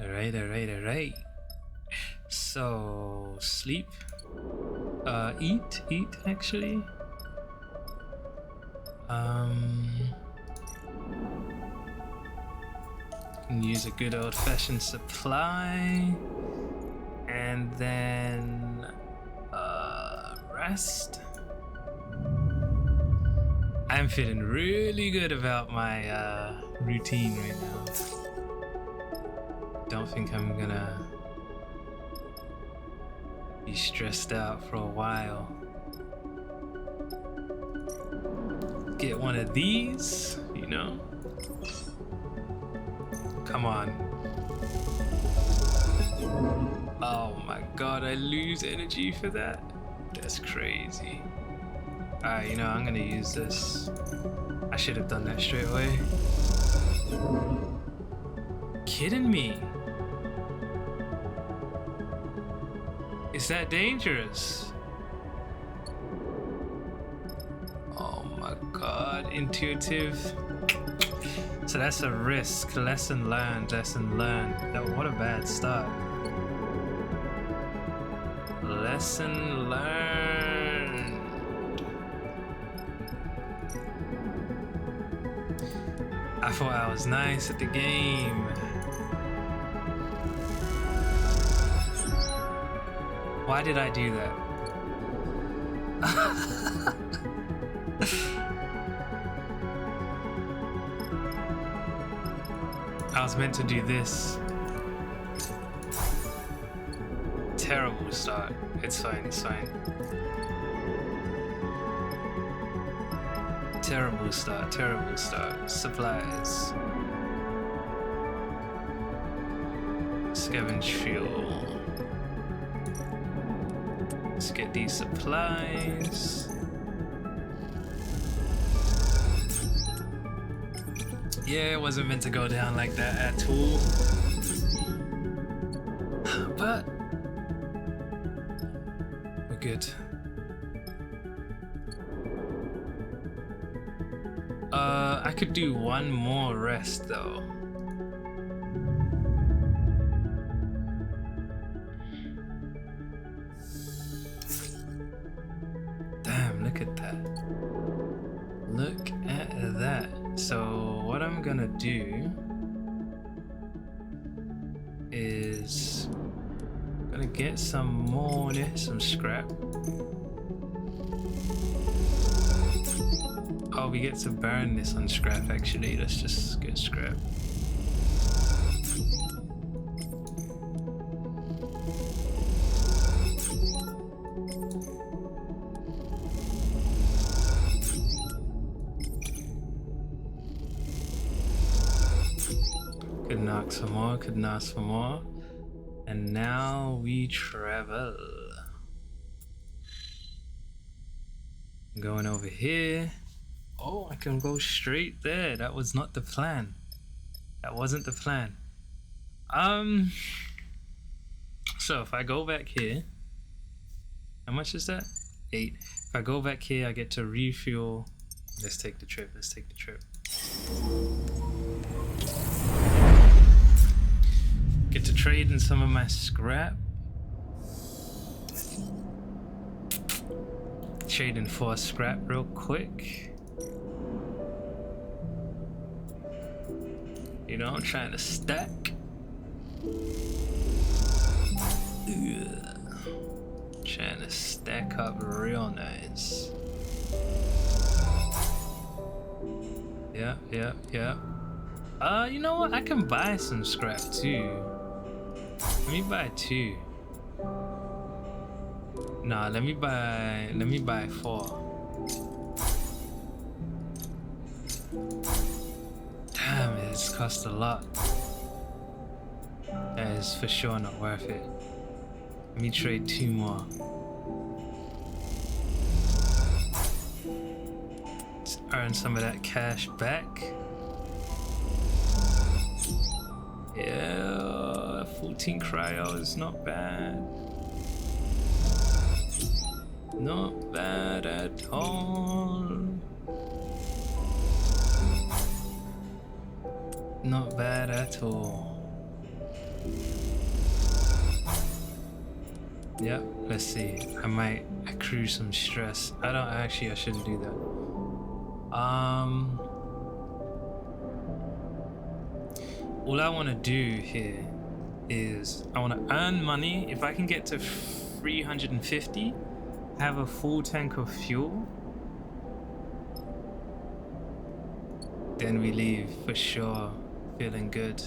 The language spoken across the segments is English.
Alright. So sleep. Eat actually. Can use a good old-fashioned supply. And then rest. I'm feeling really good about my routine right now. Don't think I'm gonna be stressed out for a while. Get one of these, you know? Come on. Oh my god, I lose energy for that? That's crazy. Alright, you know, I'm gonna use this. I should have done that straight away. Kidding me? Is that dangerous? Oh my god, intuitive. So that's a risk. Lesson learned. No, what a bad start. Lesson learned. I thought I was nice at the game. Why did I do that? I was meant to do this. Terrible start. It's fine. Terrible start. Supplies. Scavenge fuel. Let's get these supplies. Yeah, it wasn't meant to go down like that at all. But we're good. I could do one more rest though. Damn, look at that. Look at that. So what I'm gonna do is gonna get some scrap. Oh, we get to burn this on scrap actually. Let's just get scrap. Could knock some more. And now we travel. Going over here. Oh, I can go straight there. That was not the plan. That wasn't the plan. So if I go back here, how much is that? 8. If I go back here, I get to refuel. Let's take the trip. Get to trade in some of my scrap. Trade in 4 scrap real quick. You know, I'm trying to stack. Trying to stack up real nice. Yep. You know what? I can buy some scrap too. Let me buy 2. Nah, let me buy 4. Damn, it's cost a lot. That is for sure not worth it. Let me trade 2 more. Let's earn some of that cash back. Yeah, 14 cryo is not bad. Not bad at all. Not bad at all. Yep, let's see. I might accrue some stress. I shouldn't do that. All I want to do here is I want to earn money. If I can get to 350, have a full tank of fuel, then we leave for sure, feeling good.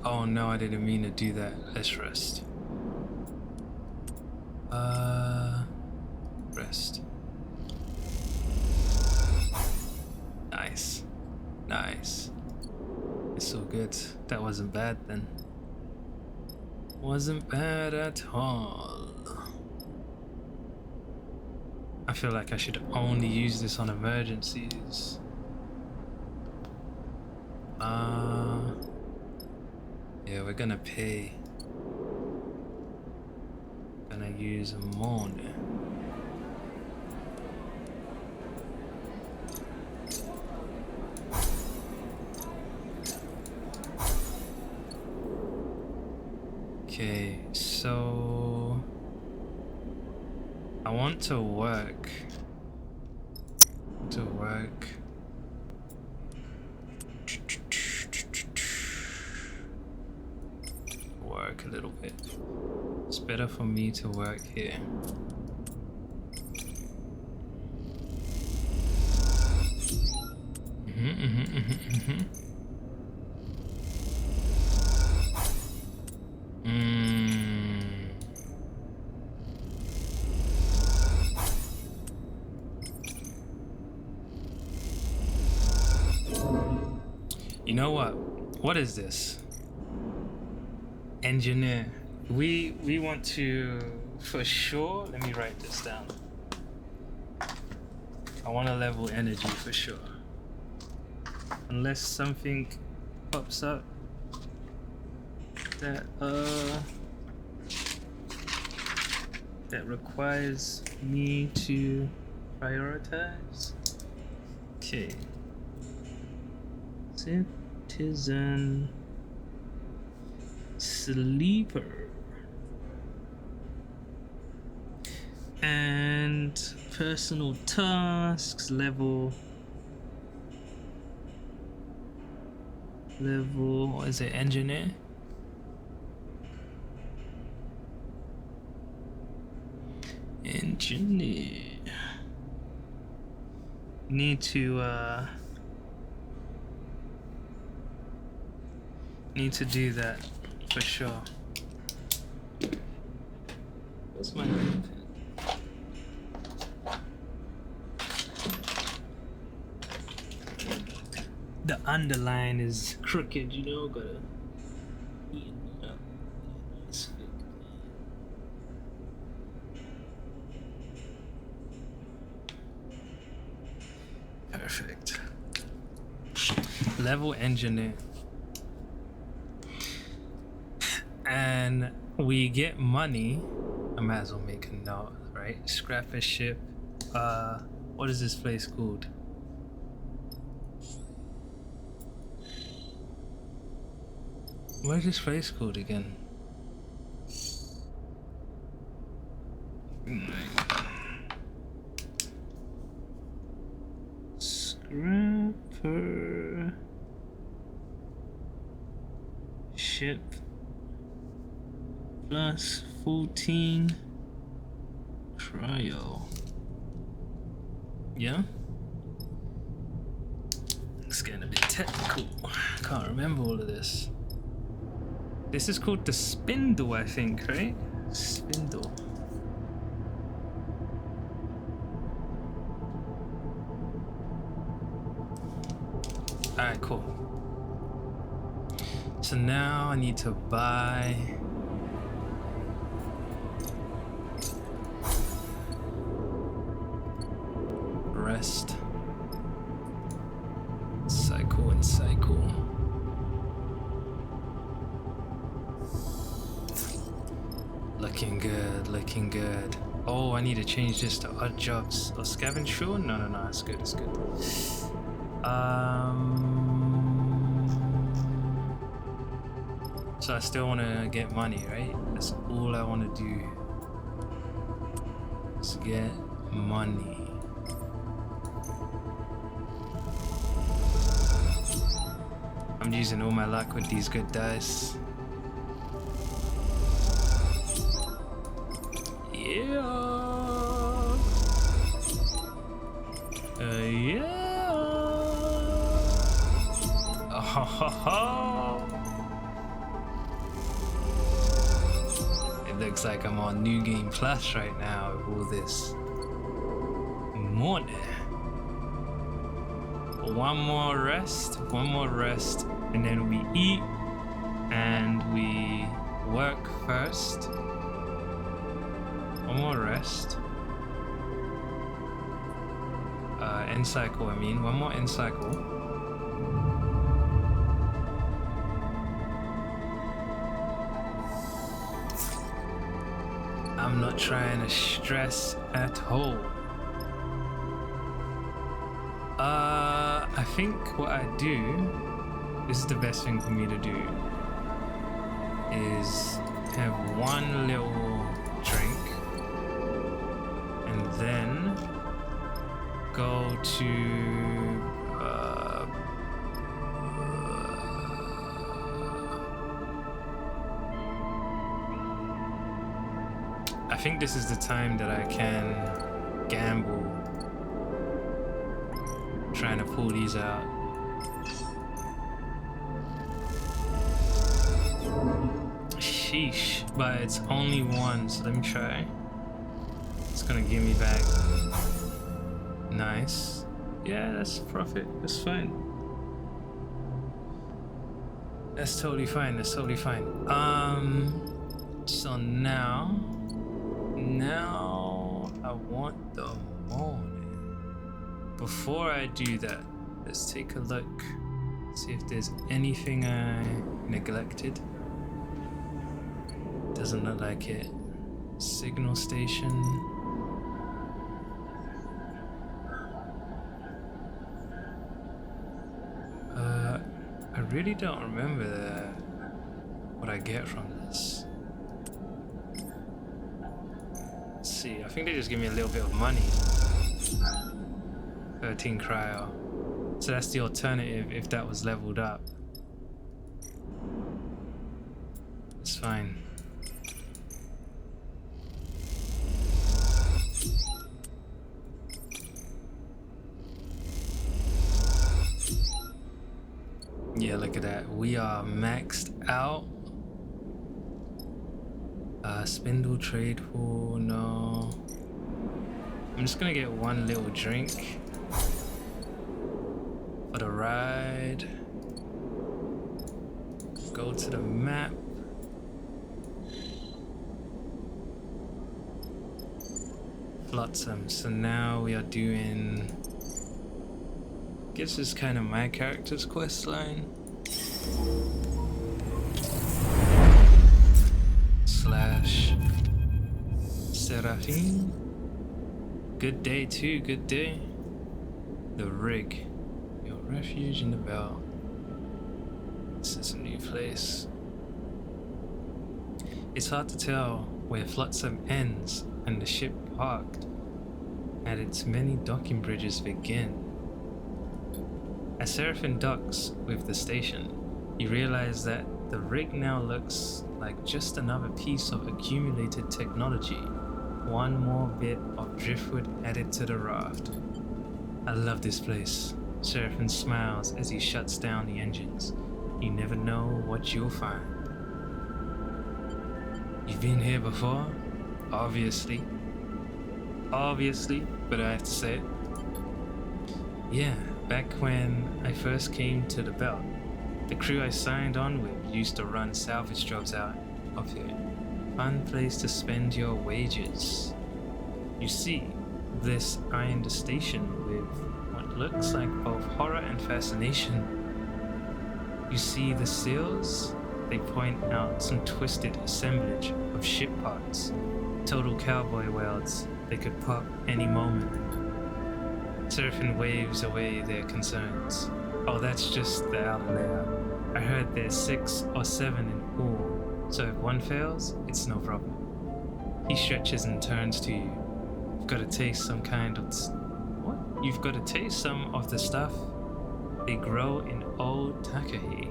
Oh no, I didn't mean to do that. Let's rest. Rest. Nice. Nice. It's all good. That wasn't bad then. Wasn't bad at all. I feel like I should only use this on emergencies. Yeah, we're gonna pay. Gonna use more now. Okay, so I want to work. Work a little bit. It's better for me to work here. You know what? What is this? Engineer. We want to, for sure, let me write this down. I want to level energy for sure. Unless something pops up that that requires me to prioritize. Okay. Citizen sleeper and personal tasks level what is it, engineer? Need to do that for sure. What's my name? The underline is crooked, you know, gotta even it up. Perfect. Level engineer. And we get money. I might as well make a note, right? Scrap a ship. What is this place called? What is this place called again? Scrapper ship plus 14 trial. Yeah? It's getting a bit technical. Can't remember all of this. This is called the spindle, I think, right? Spindle. Alright, cool. So now I need to buy rest. Cycle and cycle. Looking good, looking good. Oh, I need to change this to odd jobs or scavenge fuel. No, no, no, it's good, it's good. So I still want to get money, right? That's all I want to do. Is get money. I'm using all my luck with these good dice. Yeah. Yeah. Oh, ho, ho, ho. It looks like I'm on New Game Plus right now with all this money. One more rest, and then we eat and we work first. One more rest. End cycle, I mean. One more end cycle. I'm not trying to stress at all. I think what I do, this is the best thing for me to do, is have one little drink and then go to I think this is the time that I can gamble trying to pull these out. Sheesh, but it's only one, so let me try. It's gonna give me back. Nice. Yeah, that's profit. That's fine. That's totally fine. That's totally fine. So now I want the morning. Before I do that, let's take a look. See if there's anything I neglected. Doesn't look like it. Signal station. I really don't remember what I get from this. Let's see, I think they just give me a little bit of money. 13 cryo. So that's the alternative if that was leveled up. It's fine. Yeah, look at that. We are maxed out. Spindle trade pool, no. I'm just gonna get one little drink for the ride. Go to the map. Flotsam. So now we are doing. Guess it's kind of my character's quest line. Slash Seraphine. Good day too, good day. The rig. Your refuge in the bell. This is a new place. It's hard to tell where Flotsam ends and the ship parked at its many docking bridges begin. As Seraphine docks with the station, you realize that the rig now looks like just another piece of accumulated technology. One more bit of driftwood added to the raft. I love this place. Seraphine smiles as he shuts down the engines. You never know what you'll find. You've been here before? Obviously, but I have to say it. Yeah, back when I first came to the belt, the crew I signed on with used to run salvage jobs out of here. Fun place to spend your wages. You see, this ironed station with what looks like both horror and fascination. You see the seals? they point out some twisted assemblage of ship parts, total cowboy welds they could pop any moment. Seraphim waves away their concerns. Oh, that's just the outer layer. I heard there's 6 or 7 in all, so if one fails, it's no problem. He stretches and turns to you. You've got to taste some kind of... What? You've got to taste some of the stuff they grow in old Takahe.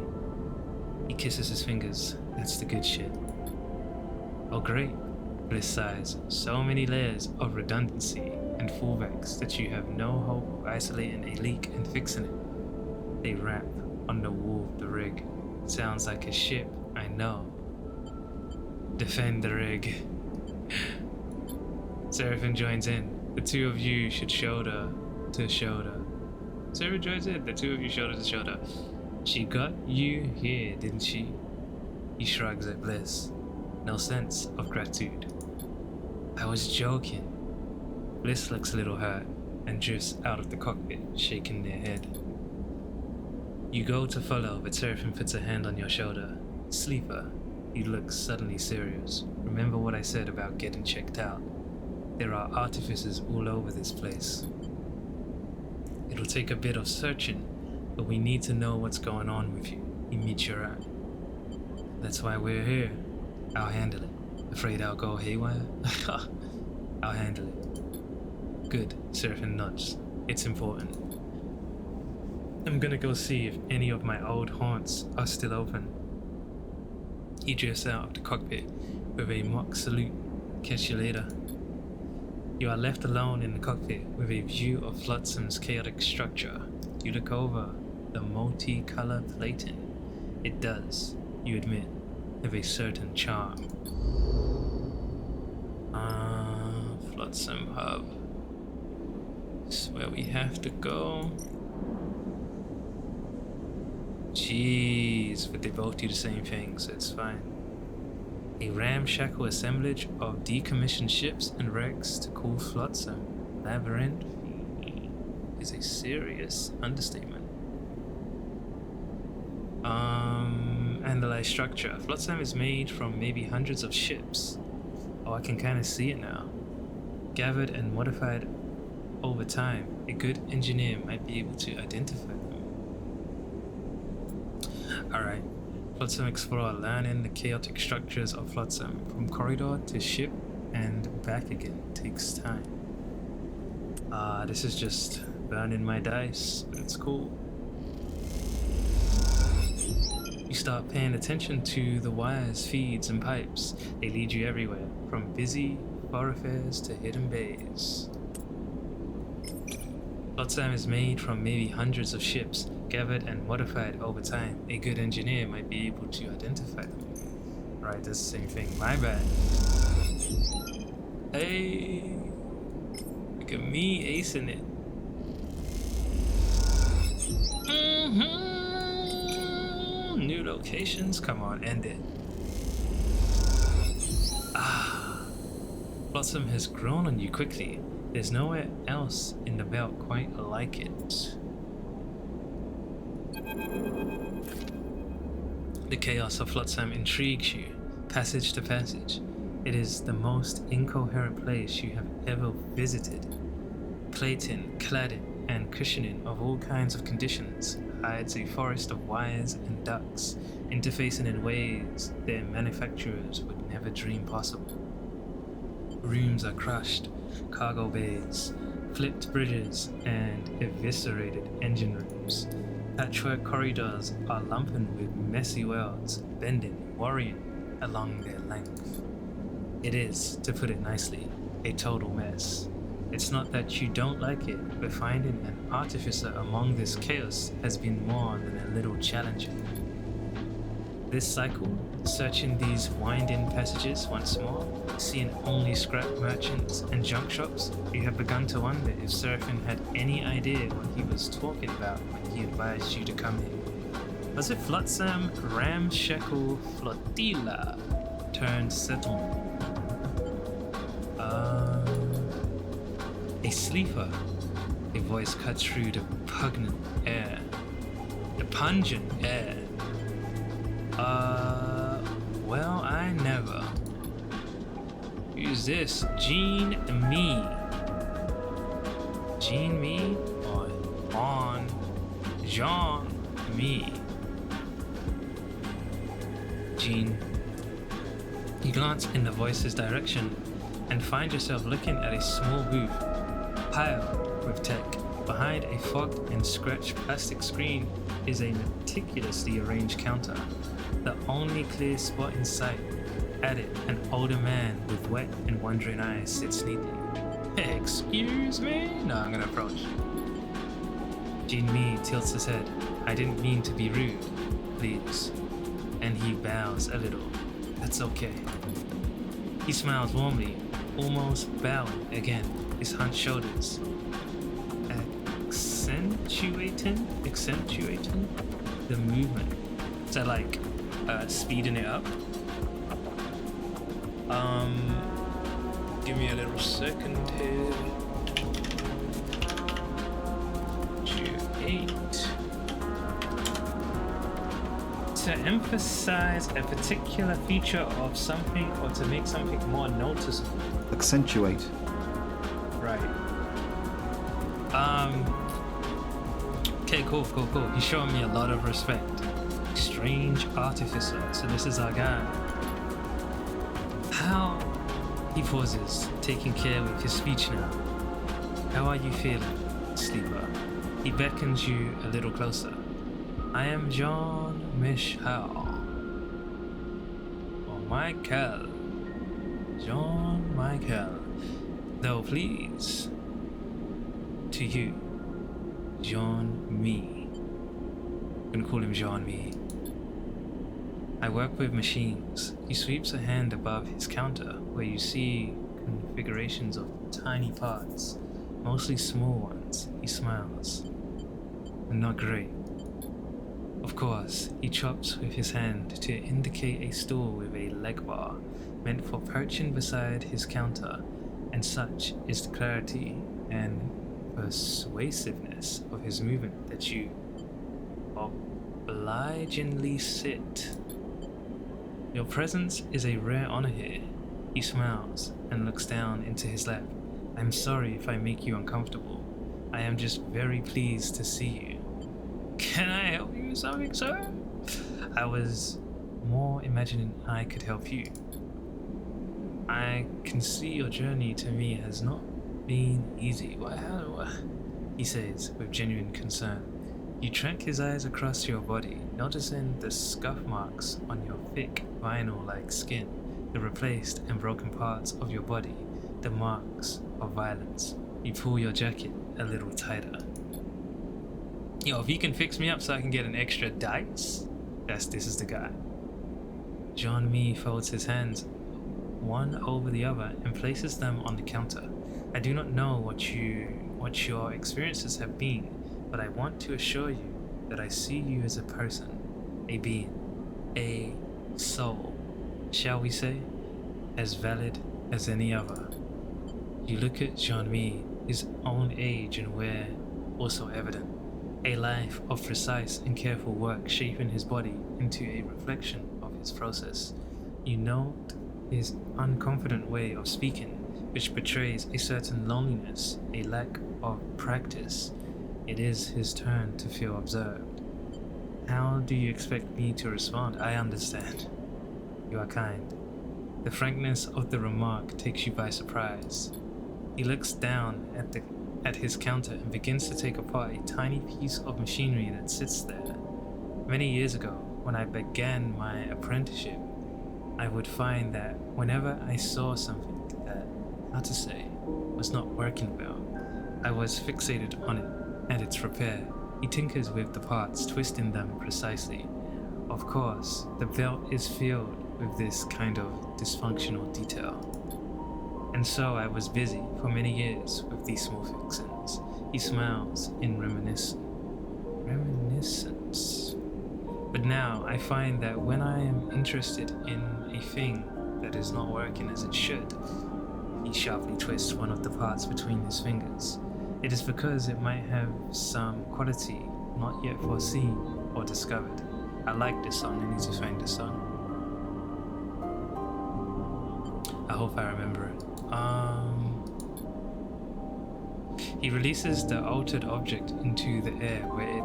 He kisses his fingers. That's the good shit. Oh great, Bliss sighs. So many layers of redundancy and fallbacks that you have no hope of isolating a leak and fixing it. They wrap on the wall of the rig. Sounds like a ship, I know. Defend the rig. Seraphim joins in. The two of you should shoulder to shoulder. Seraphim joins in. The two of you shoulder to shoulder. She got you here, didn't she? He shrugs at Bliss. No sense of gratitude. I was joking. Bliss looks a little hurt and drifts out of the cockpit, shaking their head. You go to follow, but Seraphim puts a hand on your shoulder. Sleeper, you look suddenly serious. Remember what I said about getting checked out? There are artificers all over this place. It'll take a bit of searching, but we need to know what's going on with you. He meets your eye. That's why we're here. I'll handle it. Afraid I'll go haywire? I'll handle it. Good, Seraphim nods. It's important. I'm gonna go see if any of my old haunts are still open. He drifts out of the cockpit with a mock salute. Catch you later. You are left alone in the cockpit with a view of Flotsam's chaotic structure. You look over the multi-color plating. It does, you admit, have a certain charm. Flotsam Hub. This is where we have to go. Jeez, but they both do the same thing, so it's fine. A ramshackle assemblage of decommissioned ships and wrecks to cool Flotsam. Labyrinth is a serious understatement. Analyze structure. Flotsam is made from maybe hundreds of ships. Oh, I can kind of see it now. Gathered and modified over time. A good engineer might be able to identify them. Alright. Flotsam Explorer, learning the chaotic structures of Flotsam from corridor to ship and back again takes time. This is just burning my dice, but it's cool. You start paying attention to the wires, feeds, and pipes. They lead you everywhere, from busy thoroughfares to hidden bays. Flotsam is made from maybe hundreds of ships, gathered and modified over time. A good engineer might be able to identify them. Right, that's the same thing. My bad. Hey, look at me acing it. New locations, come on, end it. Flotsam has grown on you quickly. There's nowhere else in the belt quite like it. The chaos of Flotsam intrigues you, passage to passage. It is the most incoherent place you have ever visited. Plating, cladding, and cushioning of all kinds of conditions hides a forest of wires and ducts, interfacing in ways their manufacturers would never dream possible. Rooms are crushed, cargo bays, flipped bridges, and eviscerated engine rooms. Patchwork corridors are lumping with messy welds, bending, worrying along their length. It is, to put it nicely, a total mess. It's not that you don't like it, but finding an artificer among this chaos has been more than a little challenging. This cycle, searching these winding passages once more, seeing only scrap merchants and junk shops, you have begun to wonder if Seraphim had any idea what he was talking about when he advised you to come here. Was it Flotsam Ramshackle Flotilla turned settlement? A sleeper. A voice cuts through the pungent air. Who's this? Jean Me. Jean Me or Jean Me? Jean. You glance in the voice's direction and find yourself looking at a small booth, piled with tech. Behind a fogged and scratched plastic screen is a meticulously arranged counter, the only clear spot in sight. At it, an older man with wet and wondering eyes sits neatly. Excuse me? No, I'm gonna approach. Jean Me tilts his head. I didn't mean to be rude, please. And he bows a little. That's okay. He smiles warmly, almost bowing again, his hunched shoulders. Accentuating the movement. Is that like speeding it up? Give me a little second here. 8. To emphasize a particular feature of something or to make something more noticeable. Accentuate. Right. Okay, cool. He's showing me a lot of respect. Strange artificer. So this is our guy. How? He pauses, taking care with his speech now. How are you feeling, sleeper? He beckons you a little closer. I am John Michel. Or Michael. John Michael. Though please. To you, Jean Me. I'm gonna call him Jean Me. I work with machines. He sweeps a hand above his counter where you see configurations of tiny parts, mostly small ones. He smiles. Not great. Of course, he chops with his hand to indicate a stool with a leg bar meant for perching beside his counter, and such is the clarity and persuasiveness of his movement that you obligingly sit. Your presence is a rare honor here. He smiles and looks down into his lap. I'm sorry if I make you uncomfortable. I am just very pleased to see you. Can I help you with something, sir? I was more imagining I could help you. I can see your journey to me has not been easy. How? He says with genuine concern. You track his eyes across your body, noticing the scuff marks on your thick vinyl-like skin, the replaced and broken parts of your body, the marks of violence. You pull your jacket a little tighter. Yo, if he can fix me up so I can get an extra dice, this is the guy. John Me folds his hands one over the other and places them on the counter. I do not know what your experiences have been, but I want to assure you that I see you as a person, a being, a soul, shall we say, as valid as any other. You look at Jean Me, his own age and wear also evident, a life of precise and careful work shaping his body into a reflection of his process. You note his unconfident way of speaking, which betrays a certain loneliness, a lack of practice. It is his turn to feel observed. How do you expect me to respond? I understand. You are kind. The frankness of the remark takes you by surprise. He looks down at his counter and begins to take apart a tiny piece of machinery that sits there. Many years ago, when I began my apprenticeship, I would find that whenever I saw something that, was not working well, I was fixated on it and its repair. He tinkers with the parts, twisting them precisely. Of course, the belt is filled with this kind of dysfunctional detail. And so I was busy for many years with these small fixings. He smiles in reminiscence. But now I find that when I am interested in a thing that is not working as it should, he sharply twists one of the parts between his fingers. It is because it might have some quality not yet foreseen or discovered. I like this song. I need to find this song. I hope I remember it. He releases the altered object into the air where it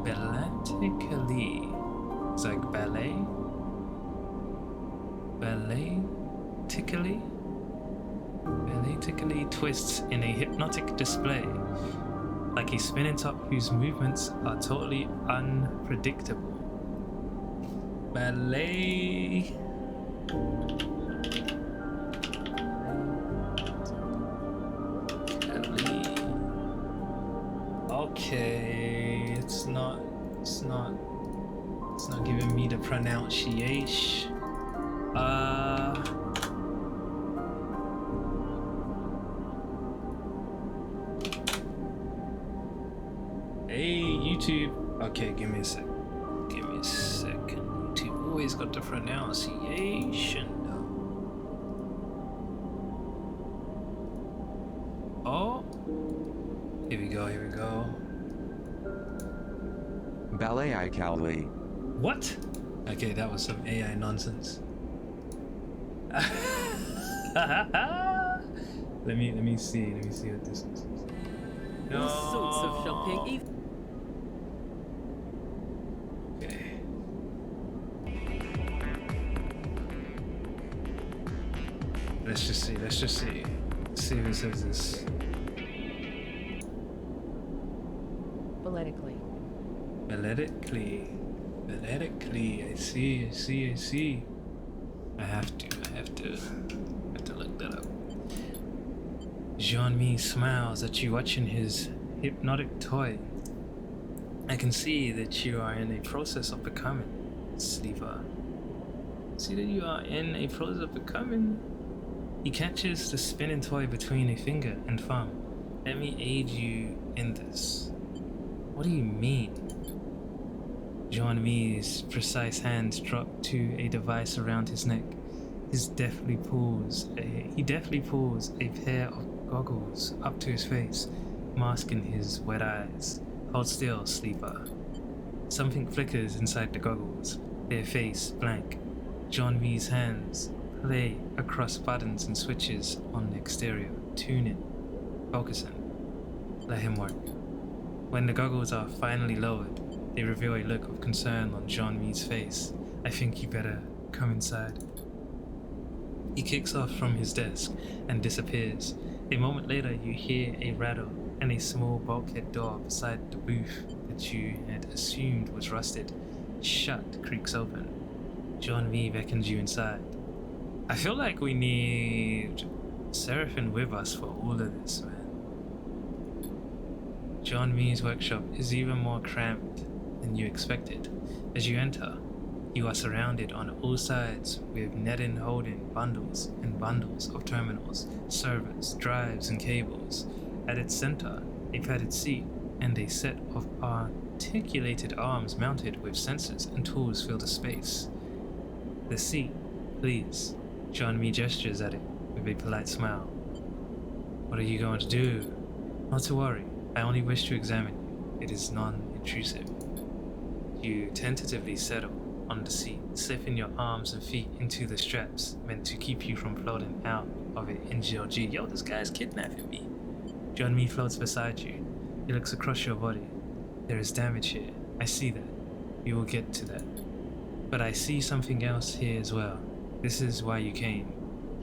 Balley-tick-calee. It's like ballet? Balley-tick-calee? Balley-tick-calee twists in a hypnotic display, like a spinning top whose movements are totally unpredictable. Ballet. Okay, it's not giving me the pronunciation. Hey, YouTube. Okay, give me a second. YouTube always got the pronunciation though. Oh, here we go. Balley-tick-calee. What? Okay, that was some AI nonsense. Let me see what this is. No. All sorts of shopping. Okay. Let's just see. See if it says this. Balley-tick-calee. I see. I have to look that up. Jean-Mi smiles at you watching his hypnotic toy. I can see that you are in a process of becoming, sleeper. See that you are in a process of becoming. He catches the spinning toy between a finger and thumb. Let me aid you in this. What do you mean? Jean-Mi's precise hands drop to a device around his neck. He deftly pulls a pair of goggles up to his face, masking his wet eyes. Hold still, sleeper. Something flickers inside the goggles, their face blank. Jean-Mi's hands play across buttons and switches on the exterior, tuning, focusing. Let him work. When the goggles are finally lowered, they reveal a look of concern on Jean-Mi's face. I think you better come inside. He kicks off from his desk and disappears. A moment later, you hear a rattle and a small bulkhead door beside the booth that you had assumed was rusted, shut, creaks open. Jean-Mi beckons you inside. I feel like we need Seraphine with us for all of this, man. Jean-Mi's workshop is even more cramped than you expected. As you enter, you are surrounded on all sides with netting holding bundles and bundles of terminals, servers, drives, and cables. At its center, a padded seat and a set of articulated arms mounted with sensors and tools fill the space. The seat, please. Jean-Mi gestures at it with a polite smile. What are you going to do? Not to worry. I only wish to examine you. It is non-intrusive. You tentatively settle on the seat, slipping your arms and feet into the straps meant to keep you from floating out of it in GLG. Yo, this guy's kidnapping me. Jean-Mi floats beside you. He looks across your body. There is damage here. I see that. We will get to that. But I see something else here as well. This is why you came.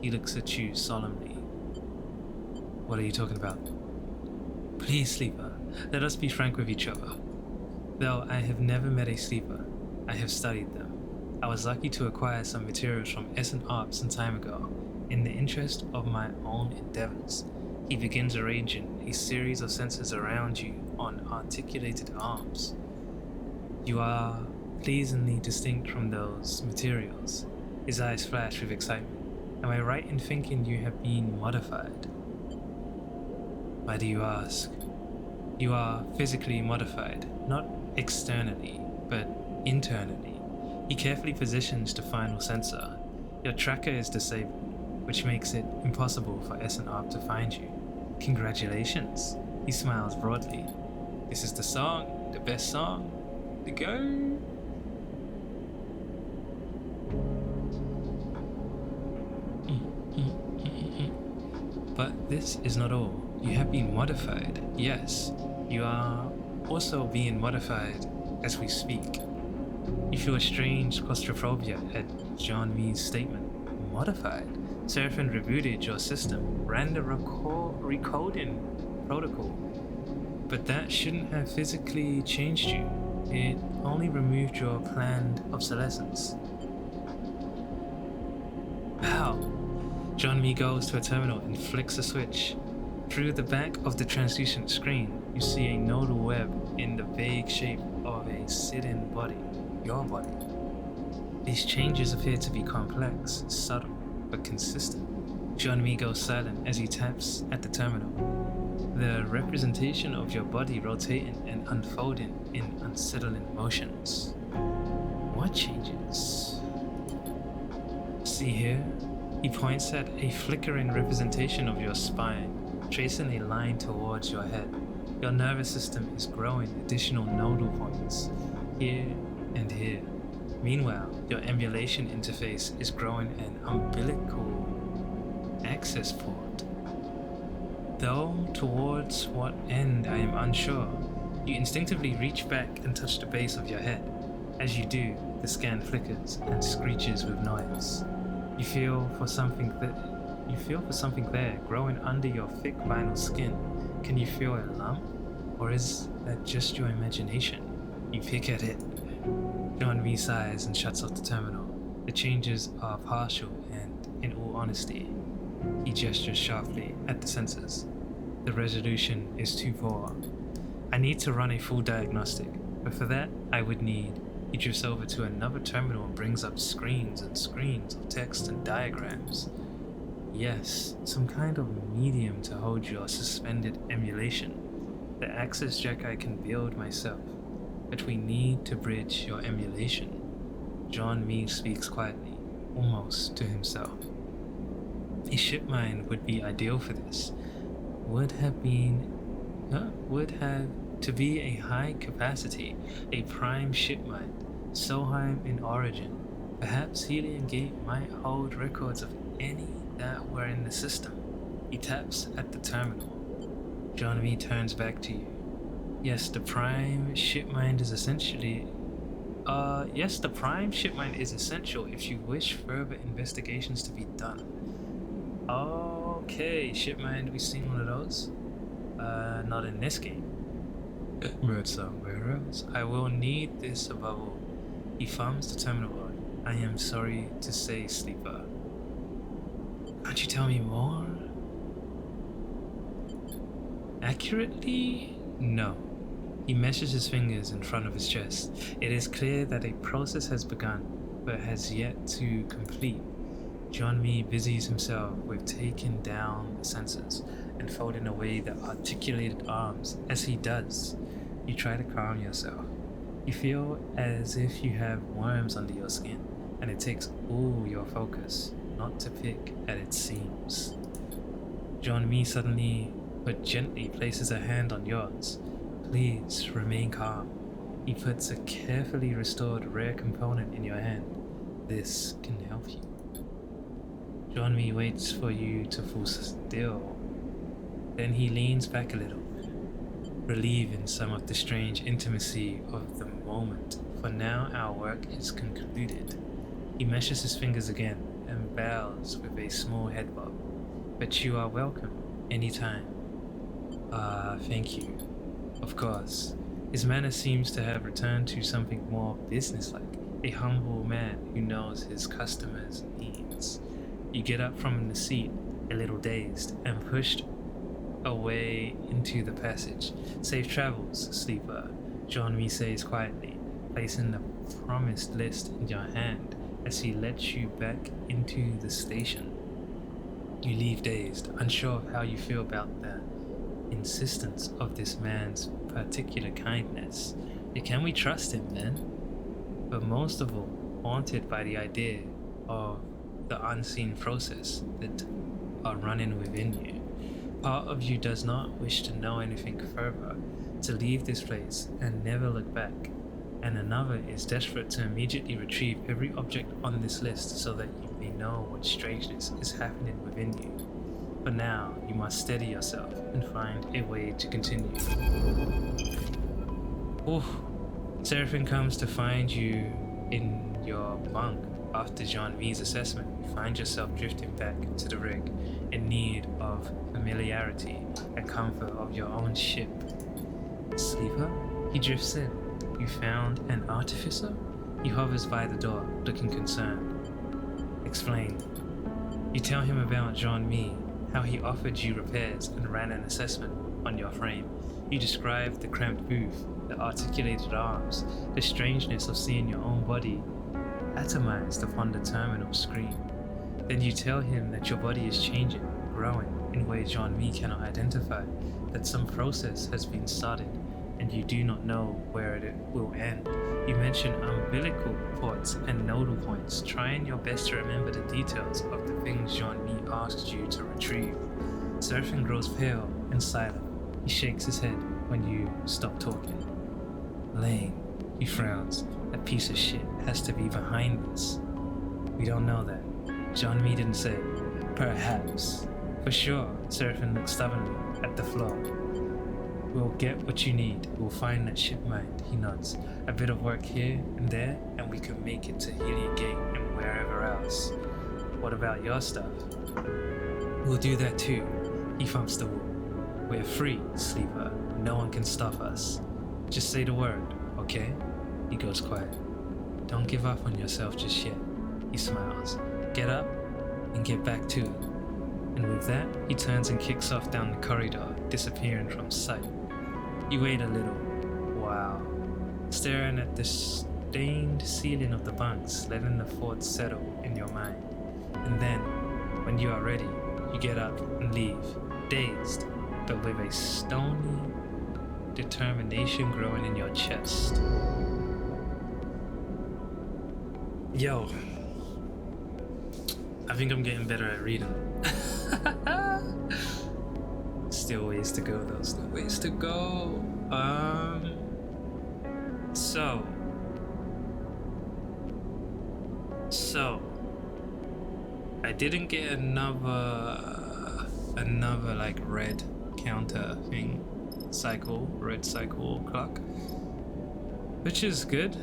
He looks at you solemnly. What are you talking about? Please, sleeper, let us be frank with each other. Though I have never met a sleeper, I have studied them. I was lucky to acquire some materials from S&ARP some time ago. In the interest of my own endeavors, he begins arranging a series of sensors around you on articulated arms. You are pleasingly distinct from those materials. His eyes flash with excitement. Am I right in thinking you have been modified? Why do you ask? You are physically modified, not externally, but internally. He carefully positions the final sensor. Your tracker is disabled, which makes it impossible for S&ARP to find you. Congratulations. He smiles broadly. This is the song, the best song. To go. But this is not all. You have been modified. Yes, you are also being modified as we speak. You feel a strange claustrophobia at John Mee's statement. Modified? Seraphim rebooted your system, ran the recoding protocol. But that shouldn't have physically changed you. It only removed your planned obsolescence. How? John Mee goes to a terminal and flicks a switch. Through the back of the translucent screen, you see a nodal web in the vague shape of a sit-in body, your body. These changes appear to be complex, subtle, but consistent. John Mee goes silent as he taps at the terminal. The representation of your body rotating and unfolding in unsettling motions. What changes? See here? He points at a flickering representation of your spine, tracing a line towards your head. Your nervous system is growing additional nodal points, here and here. Meanwhile, your emulation interface is growing an umbilical access port. Though towards what end I am unsure, you instinctively reach back and touch the base of your head. As you do, the scan flickers and screeches with noise. You feel for something there growing under your thick vinyl skin. Can you feel a lump? Or is that just your imagination? You pick at it. John Mee sighs and shuts off the terminal. The changes are partial and, in all honesty, he gestures sharply at the sensors. The resolution is too poor. I need to run a full diagnostic, but for that I would need. He drifts over to another terminal and brings up screens and screens of text and diagrams. Yes, some kind of medium to hold your suspended emulation. The access jack I can build myself, but we need to bridge your emulation. John Mee speaks quietly, almost to himself. A ship mine would be ideal for this. Would have to be a high capacity, a prime ship mine, Solheim in origin. Perhaps Helium Gate might hold records of any that were in the system. He taps at the terminal. John Mee turns back to you. Yes, the prime ship mine is essential if you wish further investigations to be done. Okay, ship mine, we've seen one of those. Not in this game. But somewhere else. I will need this above all. He thumbs the terminal on. I am sorry to say, Sleeper. Can't you tell me more? Accurately? No. He meshes his fingers in front of his chest. It is clear that a process has begun, but has yet to complete. John Mee busies himself with taking down the sensors and folding away the articulated arms. As he does, you try to calm yourself. You feel as if you have worms under your skin, and it takes all your focus not to pick at its seams. John Mee suddenly but gently places a hand on yours. Please remain calm. He puts a carefully restored rare component in your hand. This can help you. John Mee waits for you to fall still. Then he leans back a little, relieving some of the strange intimacy of the moment. For now, our work is concluded. He meshes his fingers again and bows with a small head bob. But you are welcome anytime. Thank you. Of course. His manner seems to have returned to something more businesslike, a humble man who knows his customers' needs. You get up from the seat, a little dazed, and pushed away into the passage. Safe travels, Sleeper, John Mee says quietly, placing the promised list in your hand as he lets you back into the station. You leave dazed, unsure of how you feel about the insistence of this man's particular kindness. Can we trust him then? But most of all, haunted by the idea of the unseen process that are running within you. Part of you does not wish to know anything further, to leave this place and never look back, and another is desperate to immediately retrieve every object on this list so that you may know what strangeness is happening within you. For now, you must steady yourself and find a way to continue. Oof. Seraphim comes to find you in your bunk. After Jean-Mi's assessment, you find yourself drifting back to the rig in need of familiarity and comfort of your own ship. Sleeper? He drifts in. You found an artificer? He hovers by the door, looking concerned. Explain. You tell him about Jean-Mi, how he offered you repairs and ran an assessment on your frame. You describe the cramped booth, the articulated arms, the strangeness of seeing your own body atomized upon the terminal screen. Then you tell him that your body is changing, growing in ways Jean-Mi cannot identify, that some process has been started, and you do not know where it will end. You mention umbilical ports and nodal points, trying your best to remember the details of the things Jean-Mi asked you to retrieve. Seraphim grows pale and silent. He shakes his head when you stop talking. Lame, he frowns. That piece of shit has to be behind this. We don't know that. Jean-Mi didn't say. Perhaps. For sure, Seraphim looks stubbornly at the floor. We'll get what you need. We'll find that ship mind, he nods. A bit of work here and there, and we can make it to Healy Gate and wherever else. What about your stuff? We'll do that too. He thumps the wall. We're free, Sleeper. No one can stop us. Just say the word, okay? He goes quiet. Don't give up on yourself just yet. He smiles. Get up and get back to it. And with that, he turns and kicks off down the corridor, disappearing from sight. You wait a little. Wow. Staring at the stained ceiling of the bunks, letting the thoughts settle in your mind. And then, when you are ready, you get up and leave, dazed, but with a stony determination growing in your chest. Yo, I think I'm getting better at reading. Still ways to go though, still ways to go. So I didn't get another like red counter thing, red cycle clock, which is good.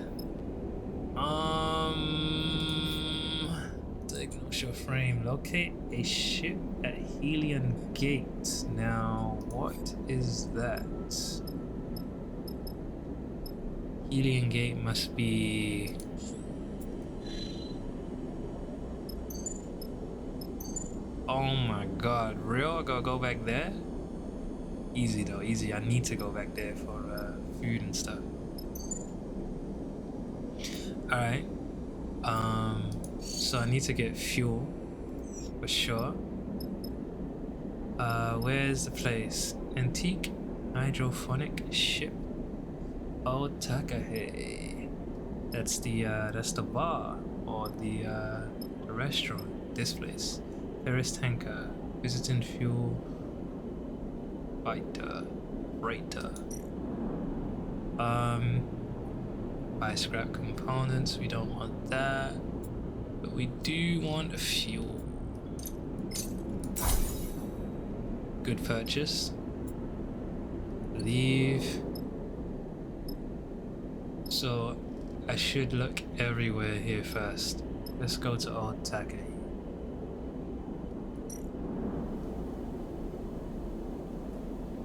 Diagnose your frame. Locate a ship at Helion Gate. Now, what is that? Helion Gate must be... Oh my god, real? I gotta go back there? Easy though, easy. I need to go back there for food and stuff. Alright. So I need to get fuel for sure. Where's the place? Antique hydrophonic ship. Oh, Takahe. That's the bar or the restaurant. This place. Ferris tanker. Visiting fuel. Freighter. Buy scrap components. We don't want that. But we do want a fuel. Good purchase. Leave. So I should look everywhere here first. Let's go to Old Take.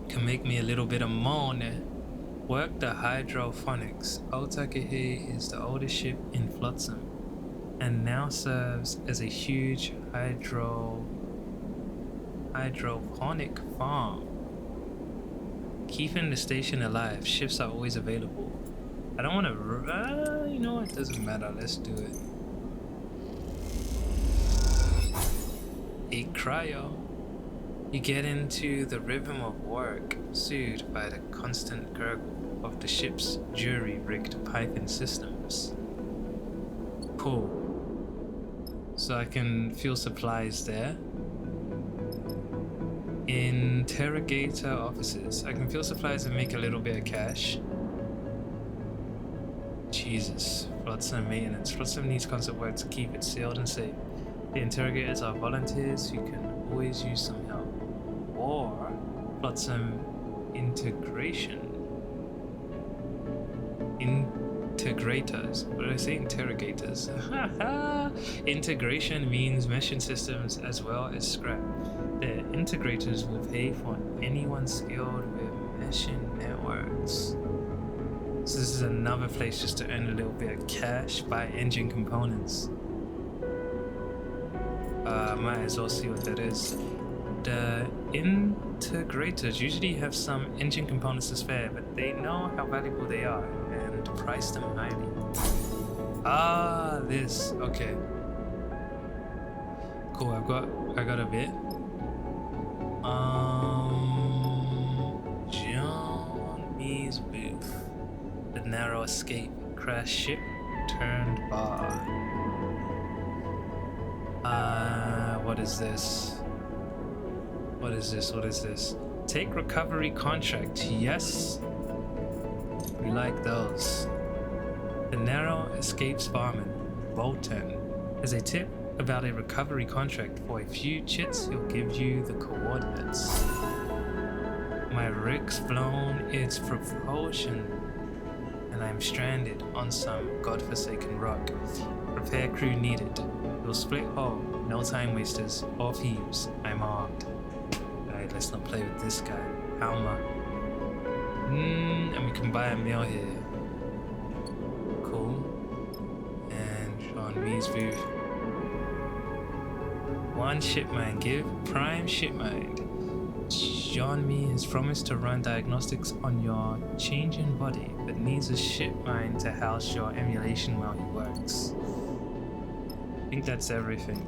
Can make me a little bit of money. Work the hydrophonics. Old Takahe is the oldest ship in Flotsam and now serves as a huge hydroponic farm. Keeping the station alive, ships are always available. I don't want to, you know what, it doesn't matter, let's do it. A cryo. You get into the rhythm of work, soothed by the constant gurgle of the ship's jury-rigged piping systems. Cool. So I can fuel supplies there. Interrogator offices. I can fuel supplies and make a little bit of cash. Jesus. Flotsam maintenance. Flotsam needs constant work to keep it sealed and safe. The interrogators are volunteers who can always use some help. or plot some integration. Integrators. What did I say? Interrogators. Integration means meshing systems as well as scrap. The integrators will pay for anyone skilled with meshing networks. So this is another place just to earn a little bit of cash, buy engine components. Might as well see what that is. The integrators usually have some engine components to spare, but they know how valuable they are and price them highly. Ah, this. Okay. Cool. I got a bit. John Mee's booth. The narrow escape. Crash ship. Turned bar. What is this? What is this? What is this? Take recovery contract. Yes. We like those. The narrow escapes barman, Bolton, has a tip about a recovery contract. For a few chits, he'll give you the coordinates. My rig's blown its propulsion, and I'm stranded on some godforsaken rock. Repair crew needed. We'll split hull, no time wasters or thieves. I'm armed. Alright, let's not play with this guy. Alma. And we can buy a meal here. Cool. And Sean Mee's booth. One ship mind. Give prime ship mind. John Mee has promised to run diagnostics on your changing body, but needs a ship mind to house your emulation while he works. I think that's everything.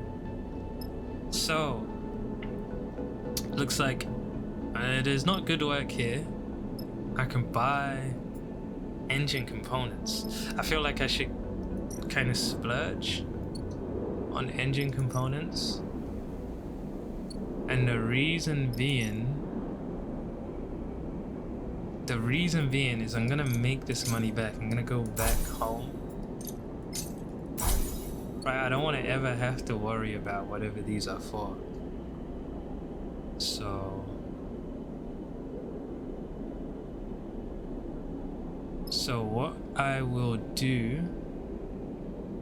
So, looks like there's not good work here. I can buy engine components. I feel like I should kind of splurge on engine components. And the reason being is I'm gonna make this money back. I'm gonna go back home. Right, I don't want to ever have to worry about whatever these are for. So what I will do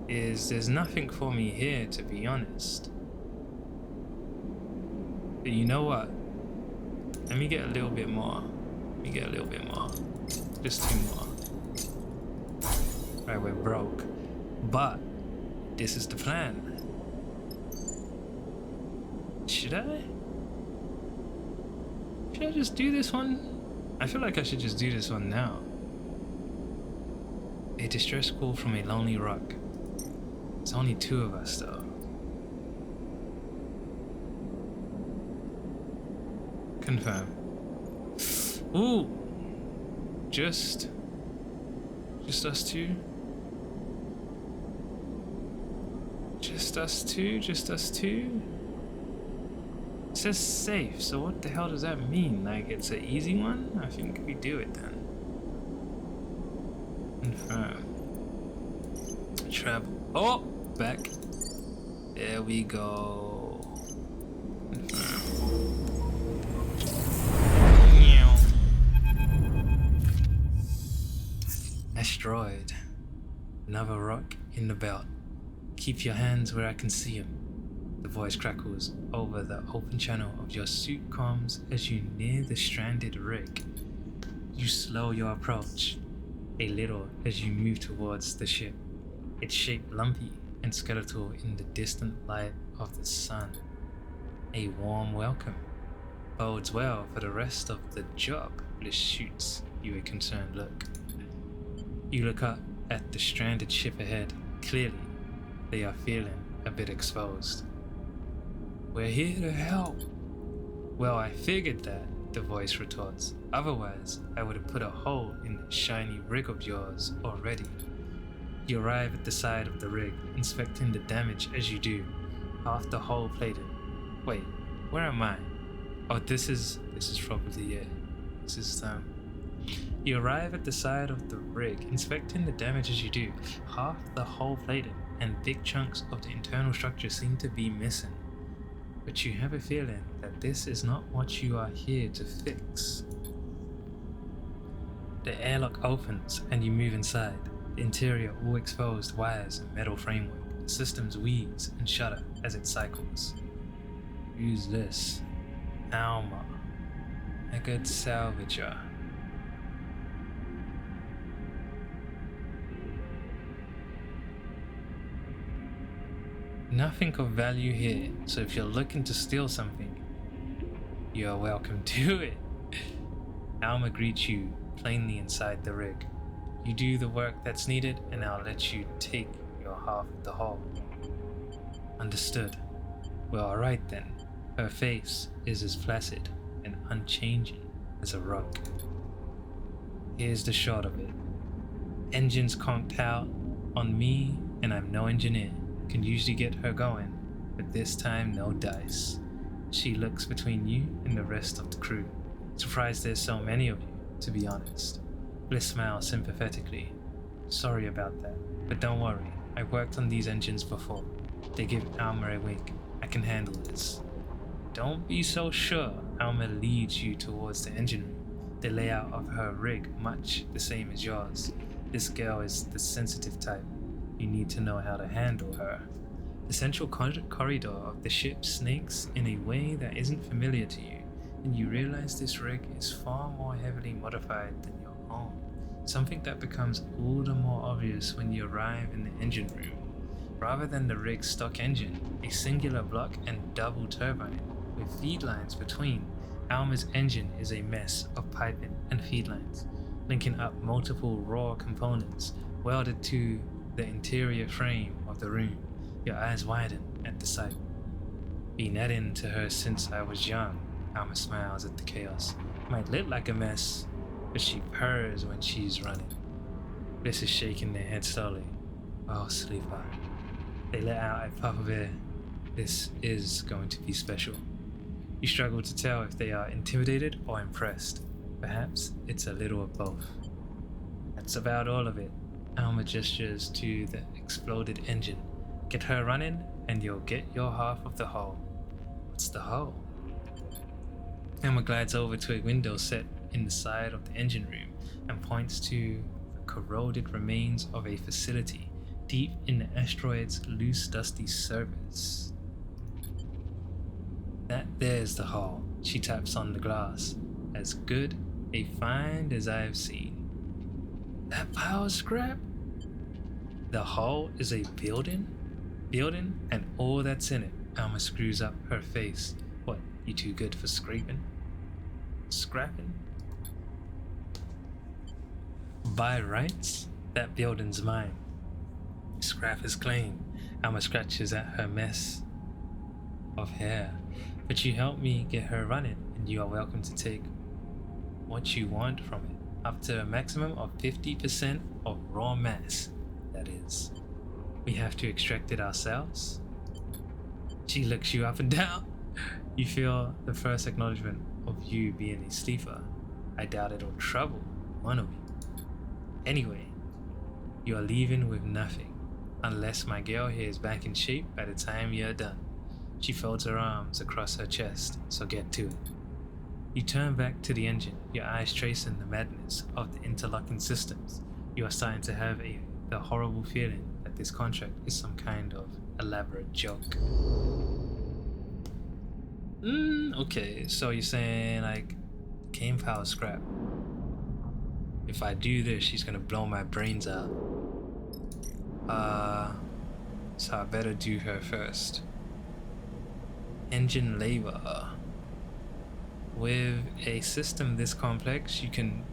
is, there's nothing for me here, to be honest. But you know what? Let me get a little bit more. Just 2 more. Right, we're broke. But this is the plan. Should I just do this one? I feel like I should just do this one now. A distress call from a lonely rock. It's only 2 of us though. Confirm. Ooh! Just us two? Just us two? It says safe, so what the hell does that mean? Like, it's an easy one? I think we do it then. Confirm. Travel. Oh! Back. There we go. Confirm. Asteroid. Another rock in the belt. Keep your hands where I can see him. The voice crackles over the open channel of your suit comms as you near the stranded rig. You slow your approach a little as you move towards the ship, its shape lumpy and skeletal in the distant light of the sun. A warm welcome bodes well for the rest of the job. Bliss shoots you a concerned look. You look up at the stranded ship ahead. Clearly, they are feeling a bit exposed. We're here to help. Well, I figured that, the voice retorts. Otherwise, I would have put a hole in the shiny rig of yours already. You arrive at the side of the rig, inspecting the damage as you do. Half the hull plated. Wait, where am I? Oh, this is probably it. You arrive at the side of the rig, inspecting the damage as you do. Half the hull plated, and big chunks of the internal structure seem to be missing. But you have a feeling that that this is not what you are here to fix. The airlock opens and you move inside. The interior all exposed wires and metal framework. The systems wheeze and shudder as it cycles. Who's this? Alma. A good salvager. Nothing of value here, so if you're looking to steal something, you are welcome to it. Alma greets you plainly inside the rig. You do the work that's needed, and I'll let you take your half of the haul. Understood. Well, alright then. Her face is as placid and unchanging as a rock. Here's the shot of it. Engines conked out on me, and I'm no engineer. Can usually get her going, but this time no dice. She looks between you and the rest of the crew. Surprised there's so many of you, to be honest. Bliss smiles sympathetically. Sorry about that, but don't worry. I worked on these engines before. They give Alma a wink. I can handle this. Don't be so sure. Alma leads you towards the engine room. The layout of her rig much the same as yours. This girl is the sensitive type. You need to know how to handle her. The central corridor of the ship snakes in a way that isn't familiar to you, and you realize this rig is far more heavily modified than your own. Something that becomes all the more obvious when you arrive in the engine room. Rather than the rig's stock engine, a singular block and double turbine with feed lines between, Alma's engine is a mess of piping and feed lines, linking up multiple raw components welded to the interior frame of the room. Your eyes widen at the sight. Been adding to her since I was young. Alma smiles at the chaos. Might look like a mess, but she purrs when she's running. Bliss is shaking their head slowly. Oh, sleeper. They let out a puff of air. This is going to be special. You struggle to tell if they are intimidated or impressed. Perhaps it's a little of both. That's about all of it. Alma gestures to the exploded engine. Get her running and you'll get your half of the hull. What's the hull? Alma glides over to a window set in the side of the engine room and points to the corroded remains of a facility deep in the asteroid's loose dusty surface. That there's the hull. She taps on the glass. As good a find as I've seen. That pile of scrap? The hull is a building and all that's in it. Alma screws up her face. What, you too good for scraping? Scrapping? By rights, that building's mine. Scrap is claimed. Alma scratches at her mess of hair. But you helped me get her running, and you are welcome to take what you want from it. Up to a maximum of 50% of raw mass, that is. We have to extract it ourselves. She looks you up and down. You feel the first acknowledgement of you being a sleeper. I doubt it'll trouble one of you. Anyway, you are leaving with nothing, unless my girl here is back in shape by the time you're done. She folds her arms across her chest, so get to it. You turn back to the engine, your eyes tracing the madness of the interlocking systems. You are starting to have the horrible feeling that this contract is some kind of elaborate joke. Okay, so you're saying like game power scrap. If I do this, she's gonna blow my brains out. So I better do her first. Engine labor. With a system this complex, you can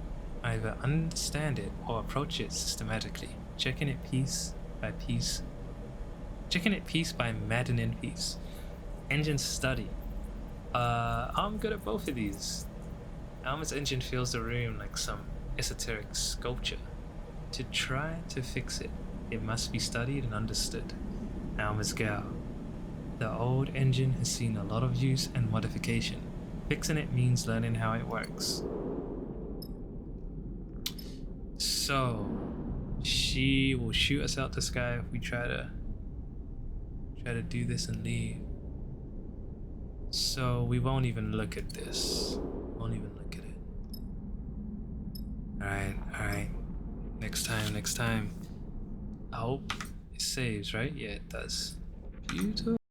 either understand it or approach it systematically, checking it piece by maddening piece. Engine study. I'm good at both of these. Alma's engine fills the room like some esoteric sculpture. To try to fix it, it must be studied and understood. Alma's gal. The old engine has seen a lot of use and modification. Fixing it means learning how it works. So, she will shoot us out the sky if we try to do this and leave. So we won't even look at this. Won't even look at it. Alright. Next time. I hope it saves, right? Yeah, it does. Beautiful.